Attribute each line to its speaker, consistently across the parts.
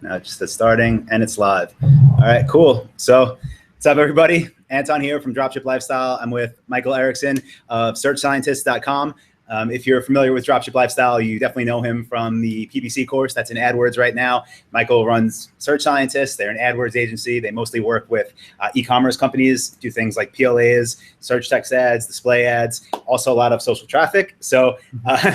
Speaker 1: Now just it's starting and it's live. All right, cool. So what's up, everybody? Anton here from Dropship Lifestyle. I'm with Michael Erickson of searchscientist.com. If you're familiar with Dropship Lifestyle, you definitely know him from the PPC course that's in AdWords right now. Michael runs Search Scientist. They're an AdWords agency. They mostly work with e-commerce companies, do things like PLAs, search text ads, display ads, also a lot of social traffic. So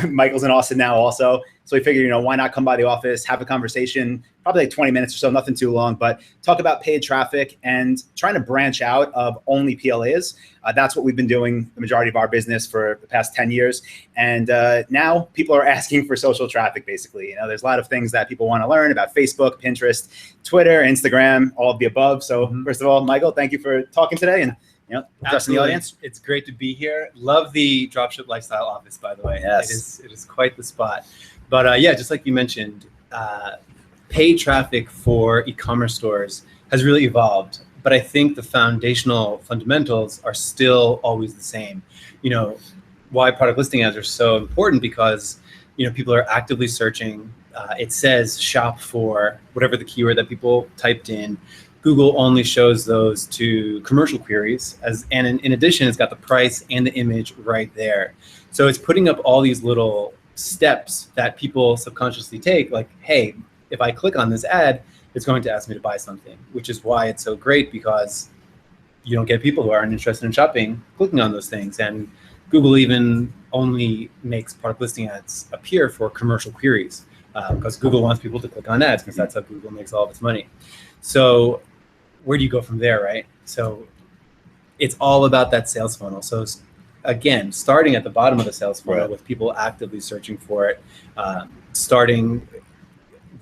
Speaker 1: Michael's in Austin now also. So we figured, why not come by the office, have a conversation, probably like 20 minutes or so, nothing too long, but talk about paid traffic and trying to branch out of only PLAs. That's what we've been doing the majority of our business for the past 10 years. And now people are asking for social traffic, basically. There's a lot of things that people want to learn about Facebook, Pinterest, Twitter, Instagram, all of the above. So first of all, Michael, thank you for talking today and addressing the audience.
Speaker 2: It's great to be here. Love the Dropship Lifestyle office, by the way.
Speaker 1: Yes.
Speaker 2: It is quite the spot. But yeah, just like you mentioned, paid traffic for e-commerce stores has really evolved. But I think the foundational fundamentals are still always the same. Why product listing ads are so important because, people are actively searching. It says shop for whatever the keyword that people typed in. Google only shows those to commercial queries, and in addition, it's got the price and the image right there. So it's putting up all these little steps that people subconsciously take, like, hey, if I click on this ad, it's going to ask me to buy something, which is why it's so great, because you don't get people who aren't interested in shopping clicking on those things. And Google even only makes product listing ads appear for commercial queries because Google wants people to click on ads, because that's how Google makes all of its money. So where do you go from there, right? So it's all about that sales funnel. So again, starting at the bottom of the sales funnel with people actively searching for it, starting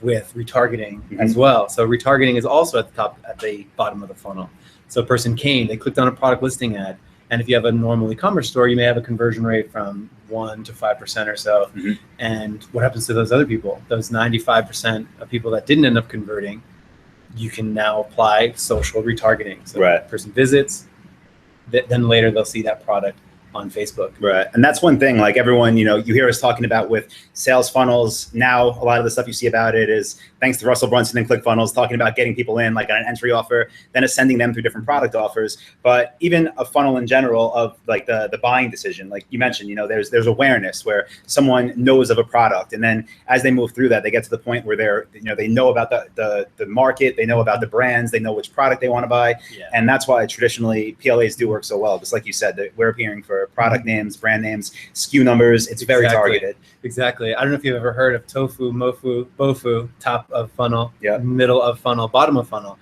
Speaker 2: with retargeting as well. So retargeting is also at the bottom of the funnel. So a person came, they clicked on a product listing ad, and if you have a normal e-commerce store, you may have a conversion rate from 1 to 5% or so. And what happens to those other people? Those 95% of people that didn't end up converting, you can now apply social retargeting. So the person visits, then later they'll see that product on Facebook.
Speaker 1: Right. And that's one thing, like everyone, you hear us talking about with sales funnels. Now, a lot of the stuff you see about it is thanks to Russell Brunson and ClickFunnels, talking about getting people in like on an entry offer, then ascending them through different product offers. But even a funnel in general of like the buying decision, like you mentioned, there's awareness where someone knows of a product. And then as they move through that, they get to the point where they know about the market, they know about the brands, they know which product they want to buy. And that's why traditionally PLAs do work so well. Just like you said, that we're appearing for product names, brand names, SKU numbers. It's very targeted.
Speaker 2: Exactly. I don't know if you've ever heard of tofu, mofu, bofu, top of funnel, middle of funnel, bottom of funnel.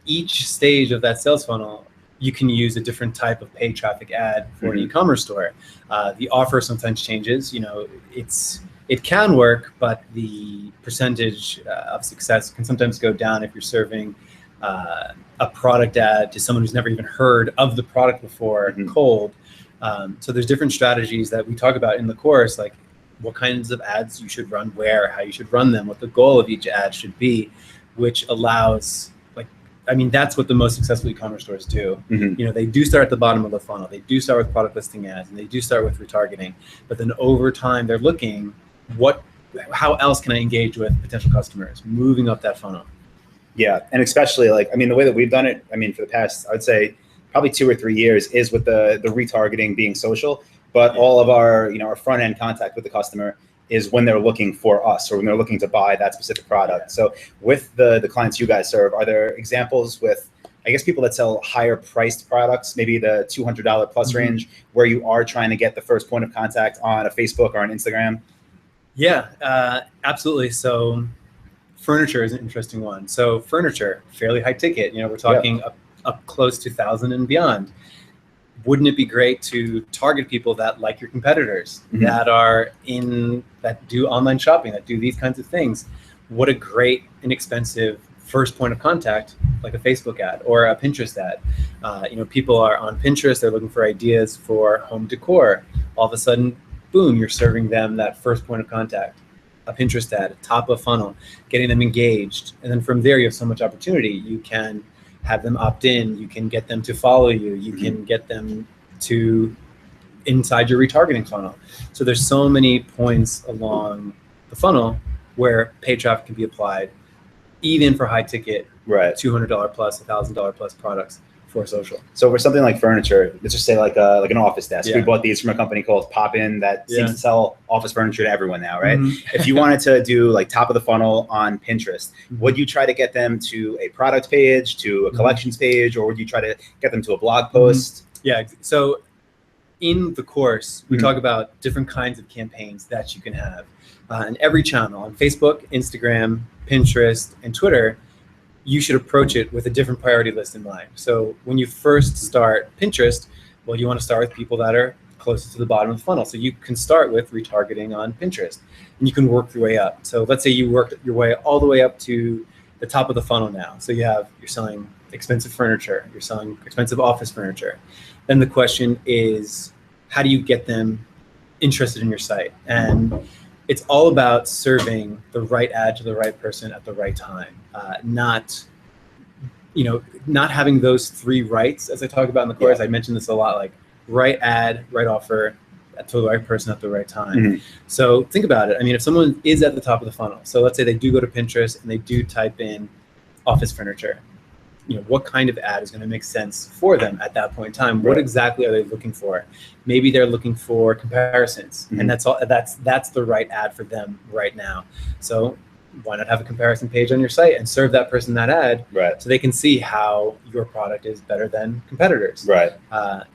Speaker 2: Each stage of that sales funnel, you can use a different type of paid traffic ad for an e-commerce store. The offer sometimes changes. It can work, but the percentage of success can sometimes go down if you're serving a product ad to someone who's never even heard of the product before, cold. So there's different strategies that we talk about in the course, like what kinds of ads you should run where, how you should run them, what the goal of each ad should be, which allows, that's what the most successful e-commerce stores do. They do start at the bottom of the funnel. They do start with product listing ads, and they do start with retargeting. But then over time, they're looking, how else can I engage with potential customers, moving up that funnel.
Speaker 1: Yeah, and especially the way that we've done it, for the past, I would say, probably 2 or 3 years is with the retargeting being social, but all of our, our front end contact with the customer is when they're looking for us or when they're looking to buy that specific product. So with the clients you guys serve, are there examples with, I guess, people that sell higher priced products, maybe the $200 plus range, where you are trying to get the first point of contact on a Facebook or an Instagram?
Speaker 2: Yeah, absolutely. So furniture is an interesting one. So furniture, fairly high ticket, we're talking up close to 1,000 and beyond. Wouldn't it be great to target people that like your competitors, that do online shopping, that do these kinds of things? What a great, inexpensive first point of contact, like a Facebook ad or a Pinterest ad. People are on Pinterest, they're looking for ideas for home decor. All of a sudden, boom, you're serving them that first point of contact, a Pinterest ad, top of funnel, getting them engaged. And then from there, you have so much opportunity. You can have them opt in, you can get them to follow you, you can get them to inside your retargeting funnel. So there's so many points along the funnel where paid traffic can be applied. even for high ticket,
Speaker 1: Right.
Speaker 2: $200 plus, $1,000 plus products for social.
Speaker 1: So for something like furniture, let's just say like an office desk.
Speaker 2: Yeah.
Speaker 1: We bought these from a company called Pop In that seems to sell office furniture to everyone now, right?
Speaker 2: Mm-hmm.
Speaker 1: If you wanted to do like top of the funnel on Pinterest, would you try to get them to a product page, to a collections page, or would you try to get them to a blog post?
Speaker 2: Yeah. So in the course, we talk about different kinds of campaigns that you can have. And every channel on Facebook, Instagram, Pinterest, and Twitter, you should approach it with a different priority list in mind. So when you first start Pinterest, well, you want to start with people that are closest to the bottom of the funnel. So you can start with retargeting on Pinterest, and you can work your way up. So let's say you worked your way all the way up to the top of the funnel now. So you're selling expensive furniture, you're selling expensive office furniture. Then the question is, how do you get them interested in your site? And it's all about serving the right ad to the right person at the right time, not having those three rights, as I talk about in the course. I mentioned this a lot, like right ad, right offer, to the right person at the right time. So think about it. I mean, if someone is at the top of the funnel, so let's say they do go to Pinterest and they do type in office furniture, what kind of ad is going to make sense for them at that point in time? Right. What exactly are they looking for? Maybe they're looking for comparisons, and that's all. That's the right ad for them right now. So why not have a comparison page on your site and serve that person that ad, so they can see how your product is better than competitors. Right.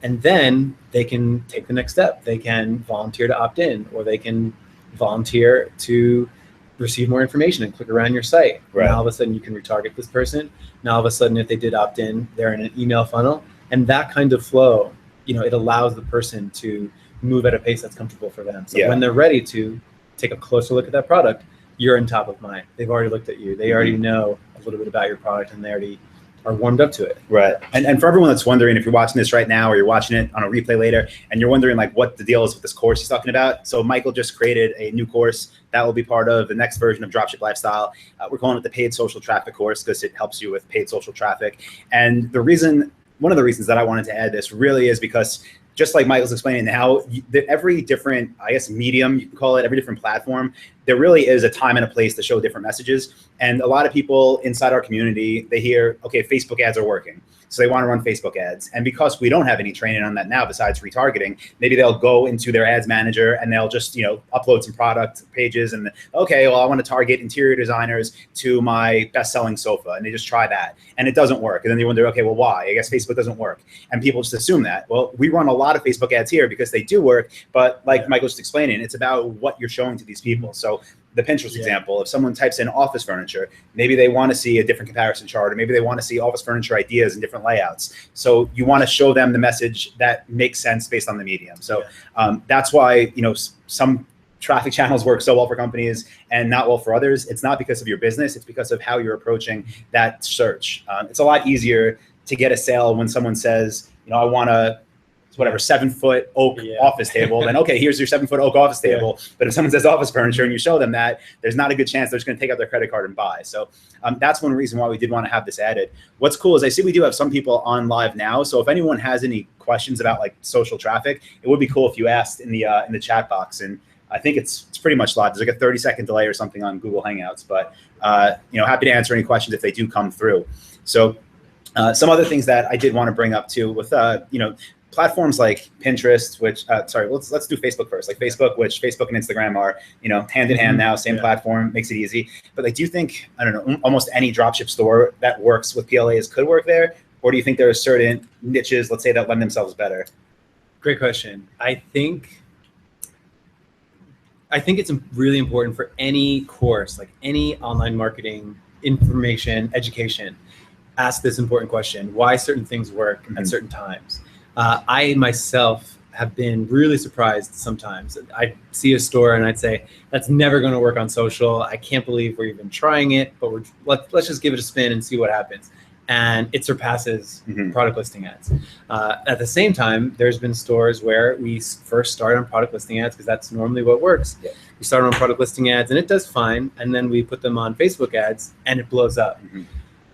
Speaker 2: And then they can take the next step. They can volunteer to opt in, or they can volunteer to receive more information and click around your site. Right. Now all of a sudden you can retarget this person. Now all of a sudden, if they did opt in, they're in an email funnel, and that kind of flow, it allows the person to move at a pace that's comfortable for them. So when they're ready to take a closer look at that product, you're in top of mind. They've already looked at you. They already know a little bit about your product, and they already are warmed up to it. Right.
Speaker 1: And for everyone that's wondering, if you're watching this right now or you're watching it on a replay later and you're wondering like what the deal is with this course he's talking about, so Michael just created a new course that will be part of the next version of Dropship Lifestyle. We're calling it the Paid Social Traffic course because it helps you with paid social traffic. And one of the reasons that I wanted to add this really is because, just like Michael's explaining now, every different, I guess, medium, you can call it, every different platform, there really is a time and a place to show different messages. And a lot of people inside our community, they hear, okay, Facebook ads are working, so they want to run Facebook ads. And because we don't have any training on that now besides retargeting, maybe they'll go into their ads manager and they'll just, upload some product pages and, okay, well, I want to target interior designers to my best-selling sofa. And they just try that. And it doesn't work. And then they wonder, okay, well, why? I guess Facebook doesn't work. And people just assume that. Well, we run a lot of Facebook ads here because they do work. But like Michael was just explaining, it's about what you're showing to these people. So the Pinterest example, if someone types in office furniture, maybe they want to see a different comparison chart, or maybe they want to see office furniture ideas and different layouts. So you want to show them the message that makes sense based on the medium. So that's why, some traffic channels work so well for companies and not well for others. It's not because of your business. It's because of how you're approaching that search. It's a lot easier to get a sale when someone says, I want a 7-foot oak office table, then okay, here's your 7-foot oak office table. But if someone says office furniture and you show them that, there's not a good chance they're just going to take out their credit card and buy. So that's one reason why we did want to have this added. What's cool is I see we do have some people on live now. So if anyone has any questions about like social traffic, it would be cool if you asked in the chat box. And I think it's pretty much live. There's like a 30-second delay or something on Google Hangouts, but happy to answer any questions if they do come through. So some other things that I did want to bring up too with platforms like Pinterest, which let's do Facebook first. Like Facebook, which Facebook and Instagram are hand in hand now, same platform, makes it easy. But like, do you think, I don't know, almost any dropship store that works with PLAs could work there, or do you think there are certain niches, let's say, that lend themselves better?
Speaker 2: Great question. I think it's really important for any course, like any online marketing, information, education, ask this important question: why certain things work at certain times. I myself have been really surprised sometimes. I'd see a store and I'd say, that's never going to work on social. I can't believe we're even trying it, but let's just give it a spin and see what happens. And it surpasses product listing ads. At the same time, there's been stores where we first start on product listing ads because that's normally what works. We start on product listing ads and it does fine. And then we put them on Facebook ads and it blows up.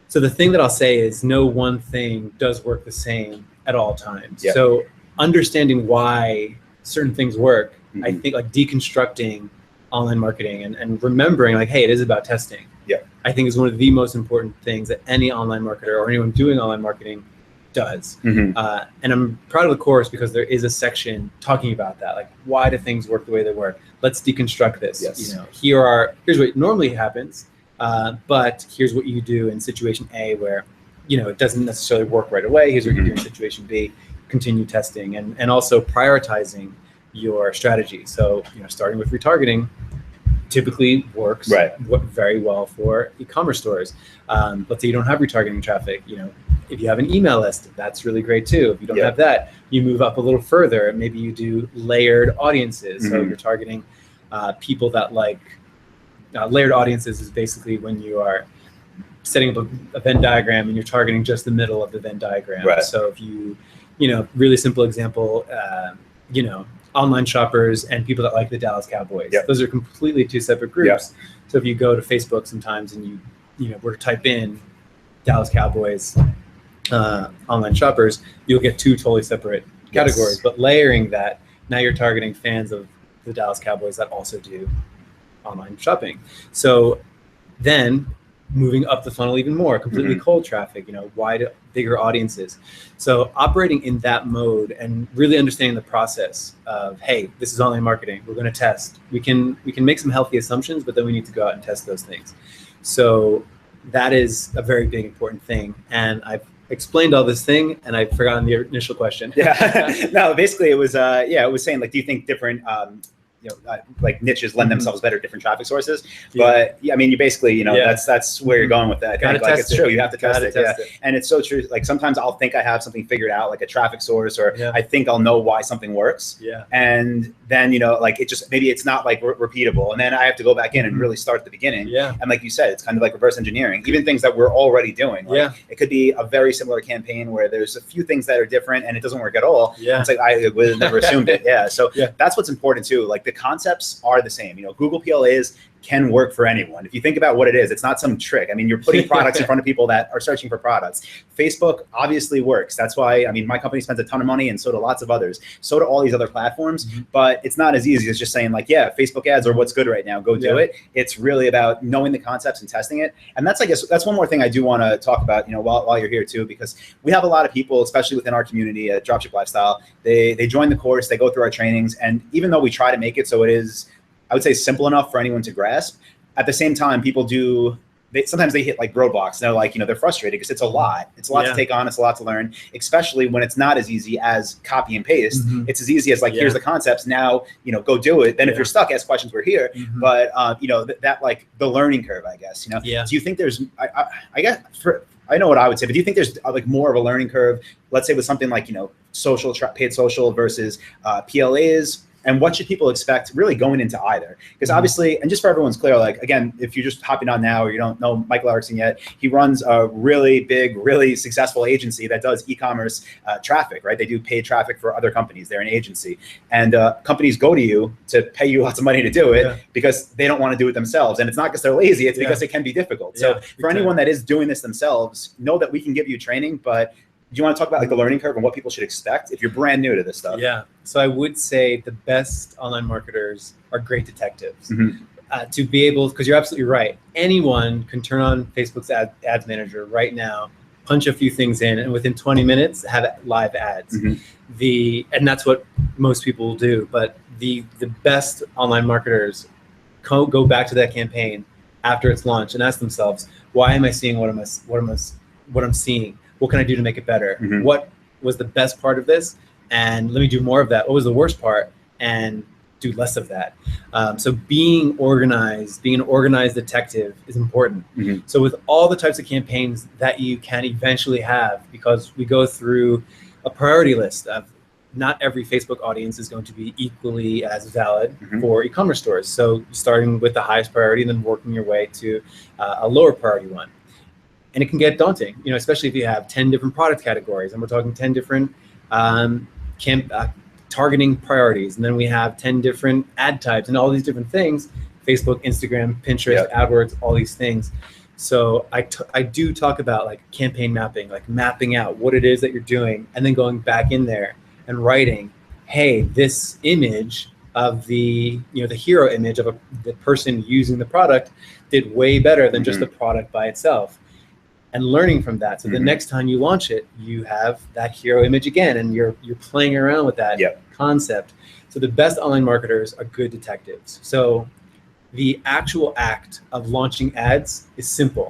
Speaker 2: So the thing that I'll say is no one thing does work the same at all times. So understanding why certain things work, I think like deconstructing online marketing and remembering like, hey, it is about testing. I think is one of the most important things that any online marketer or anyone doing online marketing does. And I'm proud of the course because there is a section talking about that. Like, why do things work the way they work? Let's deconstruct this.
Speaker 1: Yes.
Speaker 2: You know, here's what normally happens, but here's what you do in situation A where, you know, it doesn't necessarily work right away. Here's what you do in situation B. Continue testing and also prioritizing your strategy. So, you know, starting with retargeting typically works very well for e-commerce stores. Let's say you don't have retargeting traffic. You know, if you have an email list, that's really great too. If you don't have that, you move up a little further. Maybe you do layered audiences. So you're targeting people that like layered audiences is basically when you are setting up a Venn diagram and you're targeting just the middle of the Venn diagram. So if you know, really simple example, you know, online shoppers and people that like the Dallas Cowboys. Those are completely two separate groups. So if you go to Facebook sometimes and you know, were to type in Dallas Cowboys online shoppers, you'll get two totally separate categories. But layering that, now you're targeting fans of the Dallas Cowboys that also do online shopping. So then moving up the funnel even more, completely cold traffic, you know, wide, bigger audiences. So operating in that mode and really understanding the process of, hey, this is online marketing. We're going to test. We can make some healthy assumptions, but then we need to go out and test those things. So that is a very big important thing. And I've explained all this thing and I've forgotten the initial question.
Speaker 1: No, basically it was, it was saying, like, do you think different, you know, like niches lend themselves better to different traffic sources? But I mean, you basically, you know, that's where you're going with that.
Speaker 2: Gotta
Speaker 1: like,
Speaker 2: test
Speaker 1: it's true. You have to test it.
Speaker 2: it.
Speaker 1: And it's so true. Like, sometimes I'll think I have something figured out, like a traffic source, or I think I'll know why something works. And then, you know, like, it just, maybe it's not like repeatable. And then I have to go back in and really start at the beginning. And like you said, it's kind of like reverse engineering, even things that we're already doing. Like, it could be a very similar campaign where there's a few things that are different and it doesn't work at all. It's like, I would have never assumed it. So that's what's important too. Like, the concepts are the same. You know, Google PLAs can work for anyone. If you think about what it is, it's not some trick. I mean, you're putting products in front of people that are searching for products. Facebook obviously works. That's why, I mean, my company spends a ton of money, and so do lots of others. So do all these other platforms. But it's not as easy as just saying, like, yeah, Facebook ads are what's good right now. Go do it. It's really about knowing the concepts and testing it. And that's, I guess, that's one more thing I do want to talk about, you know, while you're here too, because we have a lot of people, especially within our community at Dropship Lifestyle. They join the course, they go through our trainings, and even though we try to make it so it is, I would say, simple enough for anyone to grasp, at the same time, people do, sometimes they hit like roadblocks. They're like, you know, they're frustrated because it's a lot. It's a lot to take on. It's a lot to learn, especially when it's not as easy as copy and paste. It's as easy as like, here's the concepts. Now, you know, go do it. Then if you're stuck, ask questions. We're here. But, you know, that like the learning curve, I guess, you know, do you think there's, I guess I know what I would say, but do you think there's like more of a learning curve, let's say with something like, you know, social, paid social versus PLAs? And what should people expect really going into either? Because obviously, and just for everyone's clear, like, again, if you're just hopping on now or you don't know Michael Erickson yet, he runs a really big, really successful agency that does e-commerce traffic, right? They do paid traffic for other companies. They're an agency. And companies go to you to pay you lots of money to do it because they don't want to do it themselves. And it's not because they're lazy, it's because it can be difficult. So for anyone that is doing this themselves, know that we can give you training, but do you want to talk about like the learning curve and what people should expect if you're brand new to this stuff?
Speaker 2: So I would say the best online marketers are great detectives. To be able, because you're absolutely right, anyone can turn on Facebook's ads manager right now, punch a few things in, and within 20 minutes have live ads. And that's what most people will do. But the best online marketers go back to that campaign after it's launched and ask themselves, why am I seeing what I'm seeing? What can I do to make it better? What was the best part of this? And let me do more of that. What was the worst part? And do less of that. So being organized, being an organized detective is important. So with all the types of campaigns that you can eventually have, because we go through a priority list of not every Facebook audience is going to be equally as valid for e-commerce stores. So starting with the highest priority and then working your way to a lower priority one. And it can get daunting, you know, especially if you have 10 different product categories and we're talking 10 different targeting priorities. And then we have 10 different ad types and all these different things, Facebook, Instagram, Pinterest, AdWords, all these things. So I do talk about like campaign mapping, like mapping out what it is that you're doing and then going back in there and writing, hey, this image of the the hero image of the person using the product did way better than just the product by itself. And learning from that, so the next time you launch it, you have that hero image again, and you're playing around with that concept. So the best online marketers are good detectives. So the actual act of launching ads is simple.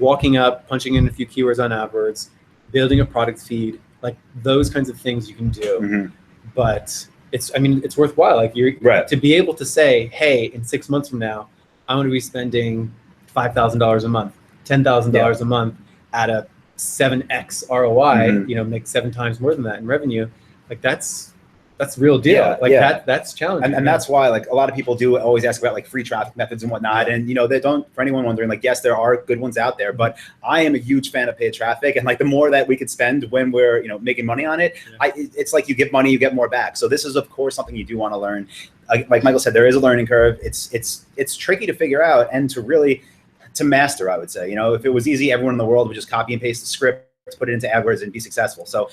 Speaker 2: Walking up, punching in a few keywords on AdWords, building a product feed, like those kinds of things you can do. But it's worthwhile. Like to be able to say, hey, in 6 months from now, I'm going to be spending $5,000 a month, $10,000 a month at a 7x ROI. Make 7 times more than that in revenue. Like that's real deal. That's challenging.
Speaker 1: And that's why like a lot of people do always ask about like free traffic methods and whatnot. And they don't, for anyone wondering, like, yes, there are good ones out there, but I am a huge fan of paid traffic. And like the more that we could spend when we're, making money on it, it's like you give money, you get more back. So this is of course something you do want to learn. Like Michael said, there is a learning curve. It's tricky to figure out and to master, I would say. If it was easy, everyone in the world would just copy and paste the script, put it into AdWords and be successful. So,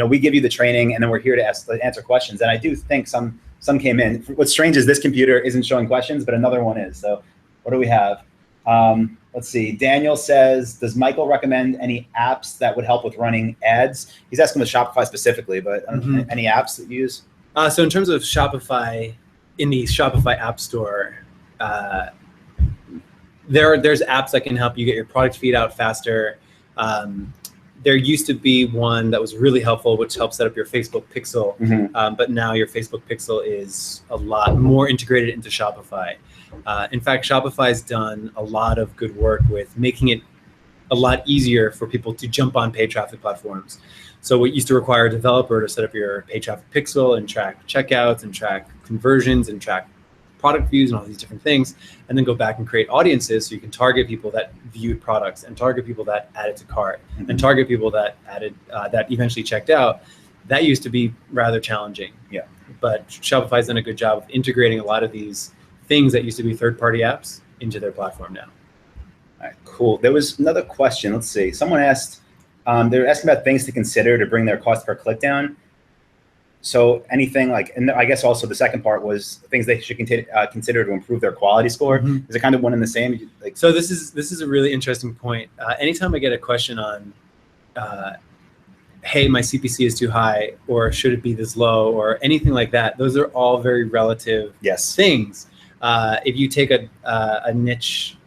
Speaker 1: we give you the training, and then we're here to answer questions. And I do think some came in. What's strange is this computer isn't showing questions, but another one is. So what do we have? Let's see. Daniel says, does Michael recommend any apps that would help with running ads? He's asking with Shopify specifically, but any apps that you use?
Speaker 2: So in terms of Shopify, in the Shopify App Store, there's apps that can help you get your product feed out faster. There used to be one that was really helpful, which helps set up your Facebook pixel. But now your Facebook pixel is a lot more integrated into Shopify. In fact, Shopify's done a lot of good work with making it a lot easier for people to jump on paid traffic platforms. So what used to require a developer to set up your paid traffic pixel and track checkouts and track conversions and track product views and all these different things, and then go back and create audiences so you can target people that viewed products and target people that added to cart and target people that added that eventually checked out. That used to be rather challenging. But Shopify's done a good job of integrating a lot of these things that used to be third-party apps into their platform now.
Speaker 1: All right, cool. There was another question. Let's see. Someone asked, they're asking about things to consider to bring their cost per click down. So anything like, and I guess also the second part was things they should consider to improve their quality score. Is it kind of one and the same? Like,
Speaker 2: so this is a really interesting point. Anytime I get a question on, hey, my CPC is too high, or should it be this low, or anything like that, those are all very relative things. If you take a niche,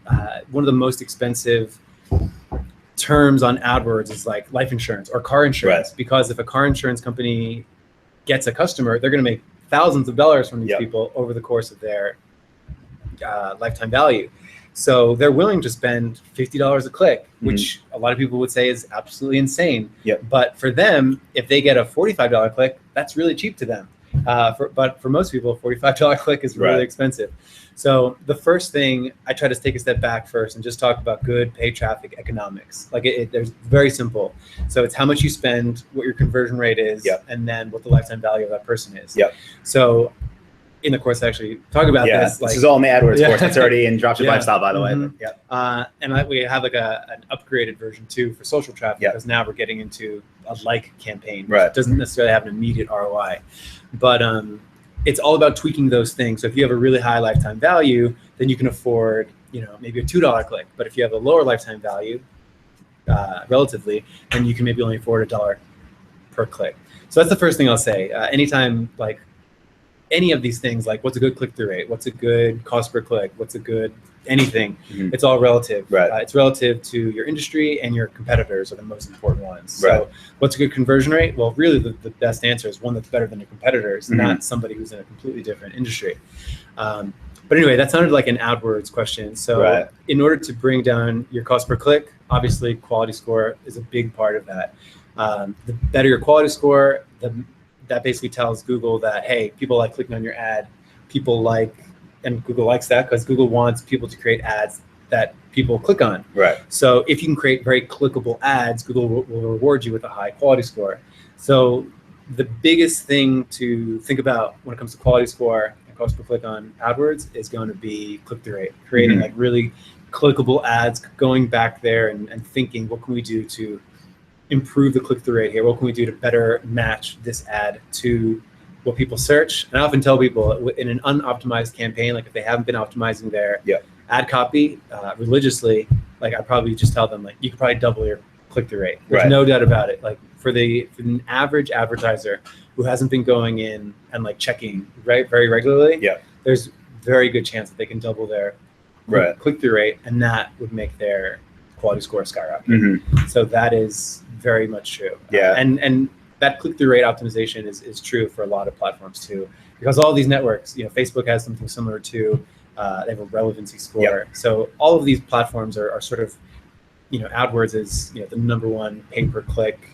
Speaker 2: one of the most expensive terms on AdWords is like life insurance or car insurance, because if a car insurance company gets a customer, they're going to make thousands of dollars from these people over the course of their lifetime value. So they're willing to spend $50 a click, which a lot of people would say is absolutely insane. But for them, if they get a $45 click, that's really cheap to them. But for most people, a $45 click is really expensive. So the first thing, I try to take a step back first and just talk about good paid traffic economics. Like there's very simple. So it's how much you spend, what your conversion rate is, and then what the lifetime value of that person is. So in the course, I actually talk about this.
Speaker 1: This is all in the AdWords course. It's already in Dropship Lifestyle, by the way.
Speaker 2: And we have like an upgraded version too for social traffic, because now we're getting into a like campaign, which doesn't necessarily have an immediate ROI. But it's all about tweaking those things. So if you have a really high lifetime value, then you can afford, maybe a $2 click. But if you have a lower lifetime value, relatively, then you can maybe only afford $1 per click. So that's the first thing I'll say. Anytime, like any of these things, like what's a good click-through rate, what's a good cost per click, what's a good anything, it's all relative. It's relative to your industry, and your competitors are the most important ones. So what's a good conversion rate? Well, really the best answer is one that's better than your competitors, not somebody who's in a completely different industry. But anyway, that sounded like an AdWords question. So in order to bring down your cost per click, obviously quality score is a big part of that. The better your quality score, that basically tells Google that, hey, people like clicking on your ad, and Google likes that because Google wants people to create ads that people click on. So if you can create very clickable ads, Google will reward you with a high quality score. So the biggest thing to think about when it comes to quality score and cost per click on AdWords is going to be click-through rate, creating like really clickable ads, going back there and thinking, what can we do to improve the click-through rate here? What can we do to better match this ad to what people search. And I often tell people in an unoptimized campaign, like if they haven't been optimizing their ad copy religiously, like I probably just tell them like you could probably double your click-through rate. There's no doubt about it. Like for an average advertiser who hasn't been going in and like checking very regularly, there's very good chance that they can double their click-through rate, and that would make their quality score skyrocket. So that is very much true. And that click-through rate optimization is true for a lot of platforms too, because all these networks, Facebook has something similar to, they have a relevancy score. So all of these platforms are sort of, AdWords is the #1 pay-per-click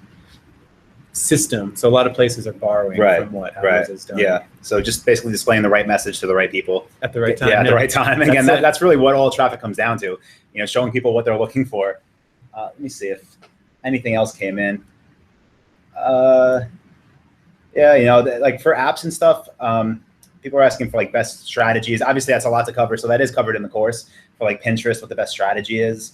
Speaker 2: system. So a lot of places are borrowing from what AdWords has done.
Speaker 1: So just basically displaying the right message to the right people
Speaker 2: at the right time.
Speaker 1: At the right time. And again, that's really what all traffic comes down to. Showing people what they're looking for. Let me see if anything else came in. Like for apps and stuff, people are asking for like best strategies. Obviously, that's a lot to cover, so that is covered in the course for like Pinterest, what the best strategy is.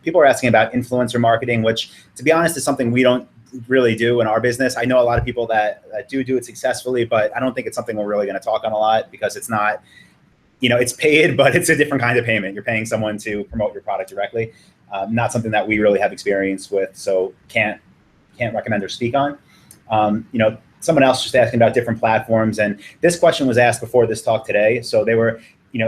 Speaker 1: People are asking about influencer marketing, which, to be honest, is something we don't really do in our business. I know a lot of people that do it successfully, but I don't think it's something we're really going to talk on a lot, because it's not, it's paid, but it's a different kind of payment. You're paying someone to promote your product directly. Not something that we really have experience with, so can't recommend or speak on. Someone else just asking about different platforms, and this question was asked before this talk today. So they were,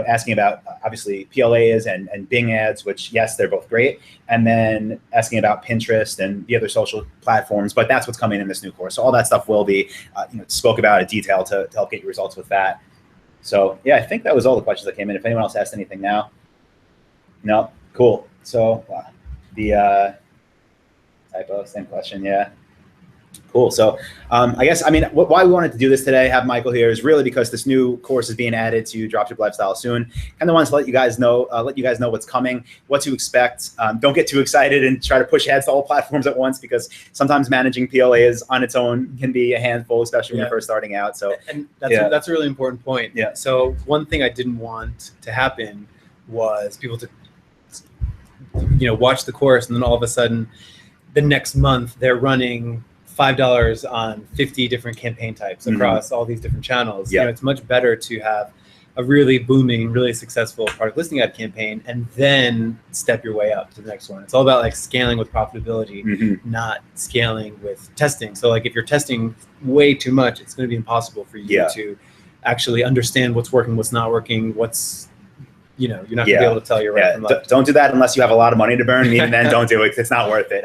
Speaker 1: asking about obviously PLAs and Bing ads, which yes, they're both great, and then asking about Pinterest and the other social platforms. But that's what's coming in this new course. So all that stuff will be, spoke about in detail to help get you results with that. So yeah, I think that was all the questions that came in. If anyone else asked anything now, no, cool. So the typo, same question, yeah. Cool. So I guess, why we wanted to do this today, have Michael here, is really because this new course is being added to Dropship Lifestyle soon. Kind of wanted to let you guys know what's coming, what to expect. Don't get too excited and try to push ads to all platforms at once, because sometimes managing PLAs on its own can be a handful, especially when you're first starting out. So
Speaker 2: and that's a really important point. So one thing I didn't want to happen was people to watch the course, and then all of a sudden the next month they're running $5 on 50 different campaign types across all these different channels. It's much better to have a really booming, really successful product listing ad campaign, and then step your way up to the next one. It's all about like scaling with profitability, not scaling with testing. So like if you're testing way too much, it's going to be impossible for you to actually understand what's working, what's not working, what's you're not going to be able to tell your right from left.
Speaker 1: Don't do that unless you have a lot of money to burn. Even then, don't do it. It's not worth it.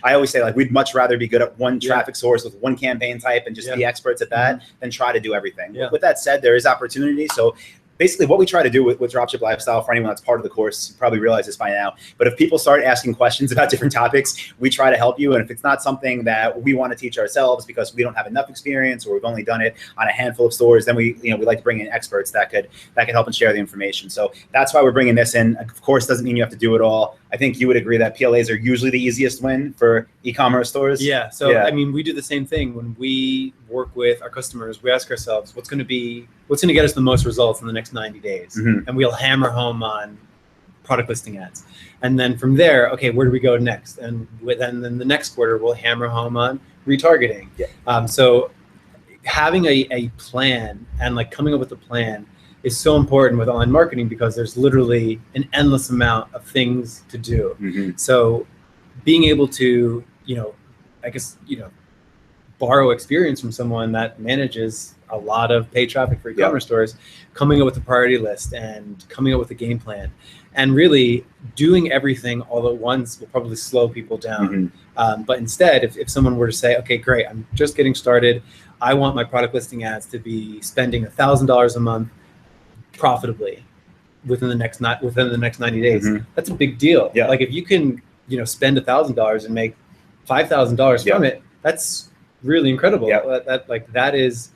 Speaker 1: I always say, like, we'd much rather be good at one traffic source with one campaign type and just be experts at that than try to do everything. With that said, there is opportunity. So basically what we try to do with Dropship Lifestyle, for anyone that's part of the course, you probably realize this by now, but if people start asking questions about different topics, we try to help you. And if it's not something that we want to teach ourselves because we don't have enough experience, or we've only done it on a handful of stores, then we like to bring in experts that could help and share the information. So that's why we're bringing this in. Of course, doesn't mean you have to do it all. I think you would agree that PLAs are usually the easiest win for e-commerce stores.
Speaker 2: So we do the same thing when we work with our customers. We ask ourselves, what's going to get us the most results in the next 90 days? And we'll hammer home on product listing ads. And then from there, okay, where do we go next? And then the next quarter, we'll hammer home on retargeting. So having a plan and like coming up with a plan is so important with online marketing, because there's literally an endless amount of things to do. So being able to, borrow experience from someone that manages a lot of paid traffic for e-commerce stores, coming up with a priority list and coming up with a game plan, and really doing everything all at once will probably slow people down. But instead, if someone were to say, okay, great, I'm just getting started, I want my product listing ads to be spending $1,000 a month profitably within the next 90 days. That's a big deal. Like if you can, spend $1,000 and make $5,000 from it, that's really incredible. That is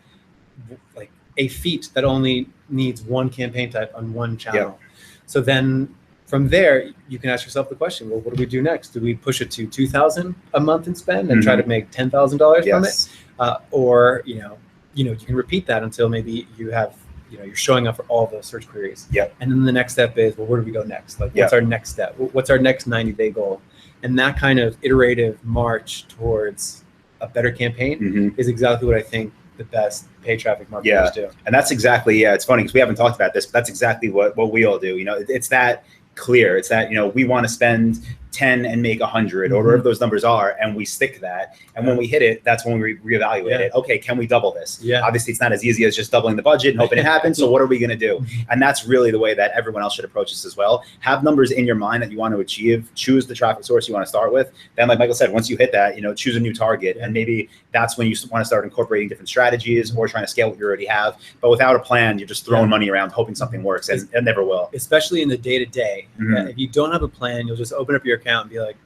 Speaker 2: like a feat that only needs one campaign type on one channel. So then from there, you can ask yourself the question, well, what do we do next? Do we push it to $2,000 a month and spend and try to make $10,000 from it? Or, you can repeat that until maybe you have, you're showing up for all those search queries. And then the next step is, well, where do we go next? Like, what's our next step? What's our next 90-day goal? And that kind of iterative march towards a better campaign is exactly what I think the best paid traffic marketers do.
Speaker 1: And that's exactly, it's funny because we haven't talked about this, but that's exactly what we all do. You know, it's that clear. It's that, you know, we want to spend 10 and make 100 or whatever those numbers are, and we stick to that. And when we hit it, that's when we reevaluate it. Okay, can we double this? Obviously, it's not as easy as just doubling the budget and hoping it happens. So what are we going to do? And that's really the way that everyone else should approach this as well. Have numbers in your mind that you want to achieve. Choose the traffic source you want to start with. Then, like Michael said, once you hit that, you know, choose a new target, and maybe that's when you want to start incorporating different strategies or trying to scale what you already have. But without a plan, you're just throwing money around hoping something works, and it never will.
Speaker 2: Especially in the day-to-day. If you don't have a plan, you'll just open up your account and be like,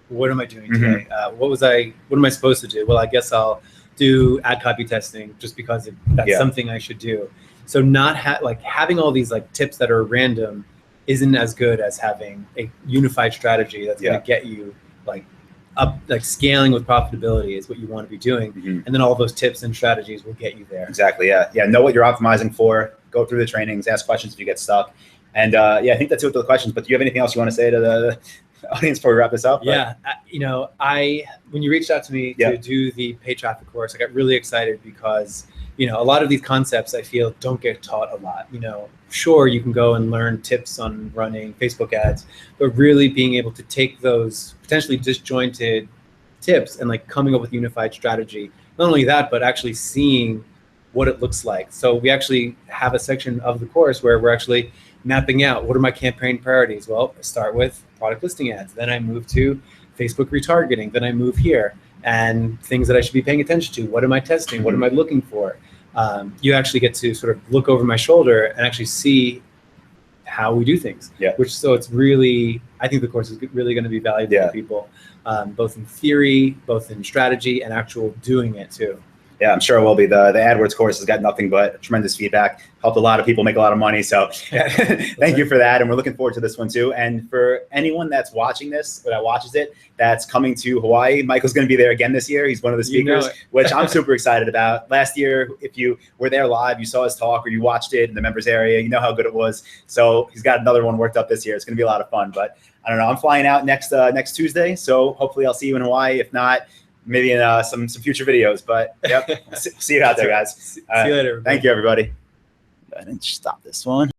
Speaker 2: what am I doing today? What am I supposed to do? Well, I guess I'll do ad copy testing just because that's something I should do. So not having all these like tips that are random isn't as good as having a unified strategy that's going to get you like up, like scaling with profitability is what you want to be doing. And then all those tips and strategies will get you there.
Speaker 1: Exactly. Yeah. Know what you're optimizing for. Go through the trainings, ask questions if you get stuck. And I think that's it with the questions. But do you have anything else you want to say to the audience before we wrap this up?
Speaker 2: You know, when you reached out to me to do the paid traffic course, I got really excited because, you know, a lot of these concepts I feel don't get taught a lot. You know, sure, you can go and learn tips on running Facebook ads, but really being able to take those potentially disjointed tips and like coming up with a unified strategy. Not only that, but actually seeing what it looks like. So we actually have a section of the course where we're actually mapping out what are my campaign priorities. Well, I start with product listing ads, then I move to Facebook retargeting, then I move here, and things that I should be paying attention to. What am I testing? What am I looking for? You actually get to sort of look over my shoulder and actually see how we do things. So it's really, I think the course is really going to be valuable for people, both in theory, both in strategy, and actual doing it too.
Speaker 1: Yeah, I'm sure it will be. The AdWords course has got nothing but tremendous feedback. Helped a lot of people make a lot of money. So thank you for that. And we're looking forward to this one too. And for anyone that's watching this or that watches it, that's coming to Hawaii, Michael's going to be there again this year. He's one of the speakers, which I'm super excited about. Last year, if you were there live, you saw us talk or you watched it in the members area, you know how good it was. So he's got another one worked up this year. It's going to be a lot of fun. But I don't know. I'm flying out next Tuesday. So hopefully I'll see you in Hawaii. If not, maybe in some future videos, but see you out there, guys.
Speaker 2: See you later.
Speaker 1: Thank you, everybody. I didn't stop this one.